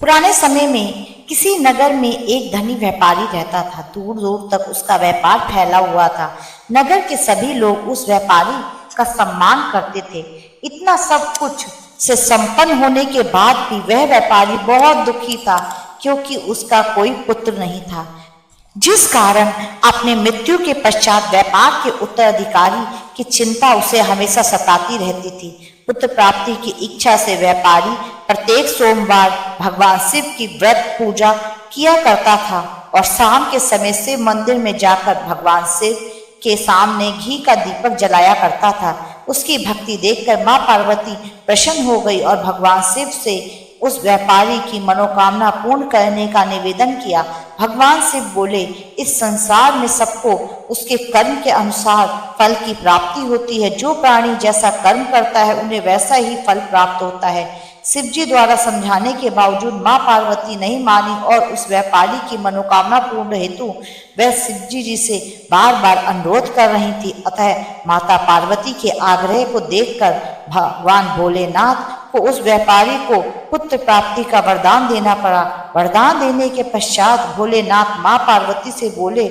पुराने समय में किसी नगर में एक धनी व्यापारी रहता था। दूर दूर तक उसका व्यापार फैला हुआ था। नगर के सभी लोग उस व्यापारी का सम्मान करते थे। इतना सब कुछ से संपन्न होने के बाद भी वह व्यापारी बहुत दुखी था, क्योंकि उसका कोई पुत्र नहीं था, जिस कारण अपने मृत्यु के पश्चात व्यापार के उत्तराधिकारी की चिंता उसे हमेशा सताती रहती थी। पुत्र प्राप्ति की इच्छा से व्यापारी प्रत्येक सोमवार भगवान शिव की व्रत पूजा किया करता था और शाम के समय शिव मंदिर में जाकर भगवान शिव के सामने घी का दीपक जलाया करता था। उसकी भक्ति देखकर मां पार्वती प्रसन्न हो गई और भगवान शिव से उस व्यापारी की मनोकामना पूर्ण करने का निवेदन किया। भगवान शिव बोले, इस संसार में सबको उसके कर्म के अनुसार फल की प्राप्ति होती है। जो प्राणी जैसा कर्म करता है उन्हें वैसा ही फल प्राप्त होता है। शिवजी द्वारा समझाने के बावजूद मां पार्वती नहीं मानी और उस व्यापारी की मनोकामना पूर्ण हेतु वह शिवजी जी से बार बार अनुरोध कर रही थी। अतः माता पार्वती के आग्रह को देखकर भगवान भोलेनाथ को उस व्यापारी को पुत्र प्राप्ति का वरदान देना पड़ा। वरदान देने के पश्चात भोलेनाथ मां पार्वती से बोले,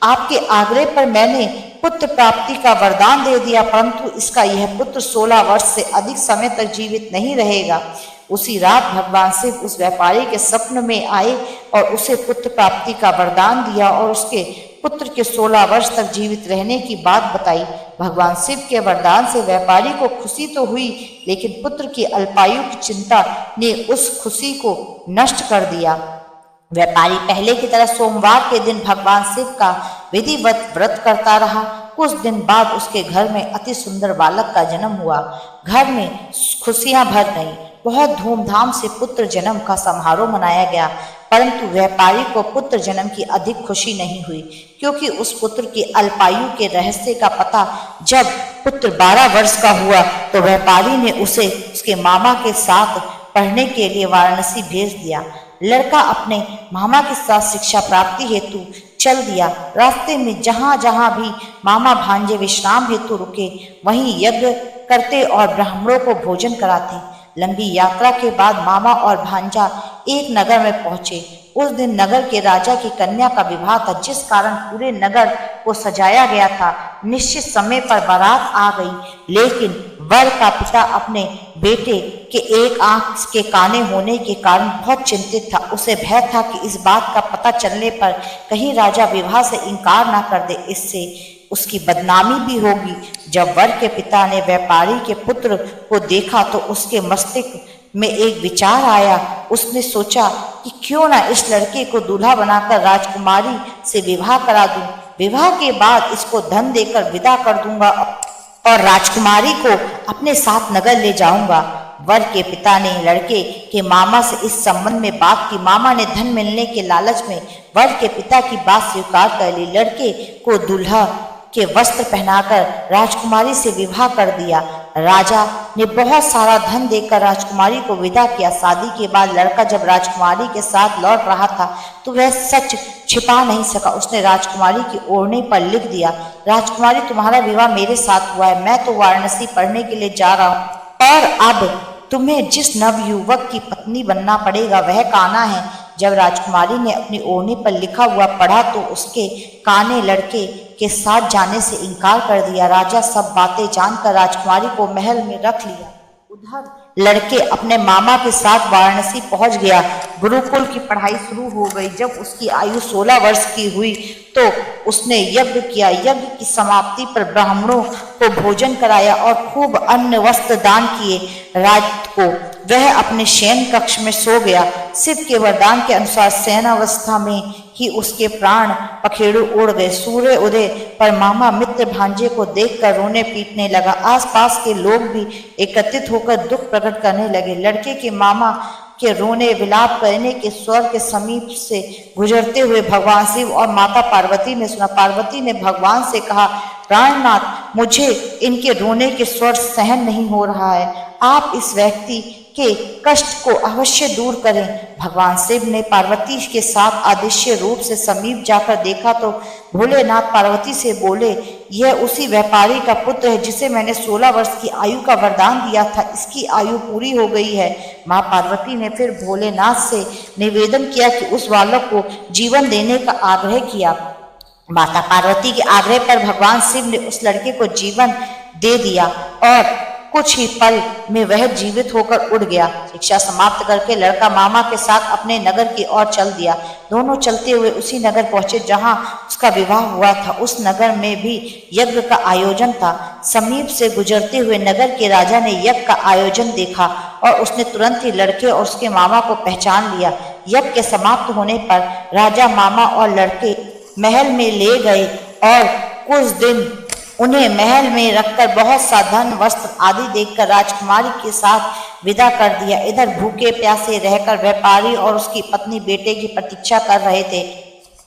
आपके आग्रह पर मैंने पुत्र प्राप्ति का वरदान दे दिया, परंतु इसका यह पुत्र 16 वर्ष से अधिक समय तक जीवित नहीं रहेगा। उसी रात भगवान शिव उस व्यापारी के स्वप्न में आए और उसे पुत्र प्राप्ति का वरदान दिया और उसके पुत्र के 16 वर्ष तक जीवित रहने की बात बताई। भगवान शिव के वरदान से व्यापारी को खुशी तो हुई, लेकिन पुत्र की अल्पायु की चिंता ने उस खुशी को नष्ट कर दिया। व्यापारी पहले की तरह सोमवार के दिन भगवान शिव का विधिवत व्रत करता रहा। कुछ दिन बाद उसके घर में अति सुंदर बालक का जन्म हुआ। घर में खुशियां भर गईं। बहुत धूमधाम से पुत्र जन्म का समारोह मनाया गया, परंतु व्यापारी को पुत्र जन्म की अधिक खुशी नहीं हुई, क्योंकि उस पुत्र की अल्पायु के रहस्य का पता जब पुत्र 12 वर्ष का हुआ तो व्यापारी ने उसे उसके मामा के साथ पढ़ने के लिए वाराणसी भेज दिया। लड़का अपने मामा के साथ शिक्षा प्राप्ति हेतु चल दिया। रास्ते में जहां जहां भी मामा भांजे विश्राम हेतु रुके, वहीं यज्ञ करते और ब्राह्मणों को भोजन कराते। लंबी यात्रा के बाद मामा और भांजा एक नगर में पहुंचे। उस दिन नगर के राजा की कन्या का विवाह था, जिस कारण पूरे नगर को सजाया गया था। निश्चित समय पर बारात आ गई, लेकिन वर का पिता अपने बेटे के एक आंख के काने होने के कारण बहुत चिंतित था। उसे भय था कि इस बात का पता चलने पर कहीं राजा विवाह से इनकार ना कर दे, इससे उसकी बदनामी भी होगी। जब वर के पिता ने व्यापारी के पुत्र को देखा तो उसके मस्तिष्क में एक विचार आया। उसने सोचा कि क्यों ना इस लड़के को दूल्हा बनाकर राजकुमारी से विवाह करा दूं। विवाह के बाद इसको धन देकर विदा कर दूंगा और राजकुमारी को अपने साथ नगर ले जाऊंगा। वर के पिता ने लड़के के मामा से इस संबंध में बात की। मामा ने धन मिलने के लालच में वर के पिता की बात स्वीकार कर ली। लड़के को दूल्हा के वस्त्र पहनाकर राजकुमारी से विवाह कर दिया। राजा ने बहुत सारा धन देकर राजकुमारी को विदा किया। शादी के बाद लड़का जब राजकुमारी के साथ लौट रहा था तो वह सच छिपा नहीं सका। उसने राजकुमारी की ओढ़नी पर लिख दिया, राजकुमारी तुम्हारा विवाह मेरे साथ हुआ है। मैं तो वाराणसी पढ़ने के लिए जा रहा हूँ और अब तुम्हें जिस नवयुवक की पत्नी बनना पड़ेगा वह कान्हा है। जब राजकुमारी ने अपनी ओढ़नी पर लिखा हुआ पढ़ा तो उसके कान्हे लड़के के साथ जाने से इनकार कर दिया। राजा सब बातें जानकर राजकुमारी को महल में रख लिया। उधर लड़के अपने मामा के साथ वाराणसी पहुंच गया। गुरुकुल की पढ़ाई शुरू हो गई। जब उसकी आयु 16 वर्ष की हुई तो उसने यज्ञ किया। यज्ञ की समाप्ति पर ब्राह्मणों को भोजन कराया और खूब अन्न वस्त्र दान किए। रात को वह अपने शयन कक्ष में सो गया। शिव के वरदान के अनुसार शयनावस्था में ही उसके प्राण पखेरु उड़ गए। सूर्य उदय पर मामा मित्र भांजे को देखकर रोने पीटने लगा। आसपास के लोग भी एकत्रित होकर दुख प्रकट करने लगे। लड़के के मामा के रोने विलाप करने के स्वर के समीप से गुजरते हुए भगवान शिव और माता पार्वती ने सुना। पार्वती ने भगवान से कहा, प्राणनाथ, मुझे इनके रोने के स्वर सहन नहीं हो रहा है। आप इस व्यक्ति के कष्ट को अवश्य दूर करें। भगवान शिव ने पार्वती के साथ अदृश्य रूप से समीप जाकर देखा तो भोलेनाथ पार्वती से बोले, यह उसी व्यापारी का पुत्र है जिसे मैंने 16 वर्ष की आयु का वरदान दिया था। इसकी आयु पूरी हो गई है। माँ पार्वती ने फिर भोलेनाथ से निवेदन किया कि उस बालक को जीवन देने का आग्रह किया। माता पार्वती के आग्रह पर भगवान शिव ने उस लड़के को जीवन दे दिया और कुछ ही पल में वह जीवित होकर उड़ गया। शिक्षा समाप्त करके लड़का मामा के साथ अपने नगर की ओर चल दिया। दोनों चलते हुए उसी नगर पहुंचे जहां उसका विवाह हुआ था। उस नगर में भी यज्ञ का आयोजन था। समीप से गुजरते हुए नगर के राजा ने यज्ञ का आयोजन देखा और उसने तुरंत ही लड़के और उसके मामा को पहचान लिया। यज्ञ के समाप्त होने पर राजा मामा और लड़के महल में ले गए और कुछ दिन उन्हें महल में रखकर बहुत सा धन वस्त्र आदि देकर राजकुमारी के साथ विदा कर दिया। इधर भूखे प्यासे रहकर व्यापारी और उसकी पत्नी बेटे की प्रतीक्षा कर रहे थे।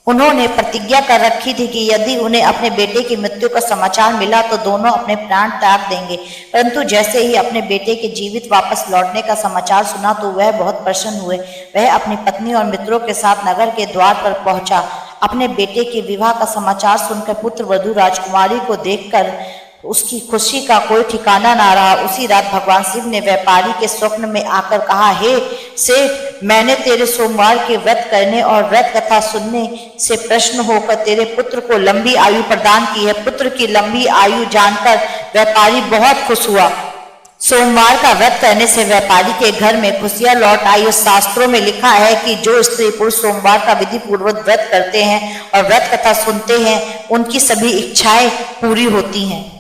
उन्होंने प्रतिज्ञा कर रखी थी कि यदि उन्हें अपने बेटे की मृत्यु का समाचार मिला तो दोनों अपने प्राण त्याग देंगे। परंतु जैसे ही अपने बेटे के जीवित वापस लौटने का समाचार सुना तो वह बहुत प्रसन्न हुए। वह अपनी पत्नी और मित्रों के साथ नगर के द्वार पर पहुंचा। अपने बेटे के विवाह का समाचार सुनकर पुत्र वधू राजकुमारी को देखकर उसकी खुशी का कोई ठिकाना ना रहा। उसी रात भगवान शिव ने व्यापारी के स्वप्न में आकर कहा, हे सेठ, मैंने तेरे सोमवार के व्रत करने और व्रत कथा सुनने से प्रसन्न होकर तेरे पुत्र को लंबी आयु प्रदान की है। पुत्र की लंबी आयु जानकर व्यापारी बहुत खुश हुआ। सोमवार का व्रत करने से व्यापारी के घर में खुशियां लौट आई। उस शास्त्रों में लिखा है कि जो स्त्री पुरुष सोमवार का विधि पूर्वक व्रत करते हैं और व्रत कथा सुनते हैं उनकी सभी इच्छाएं पूरी होती हैं।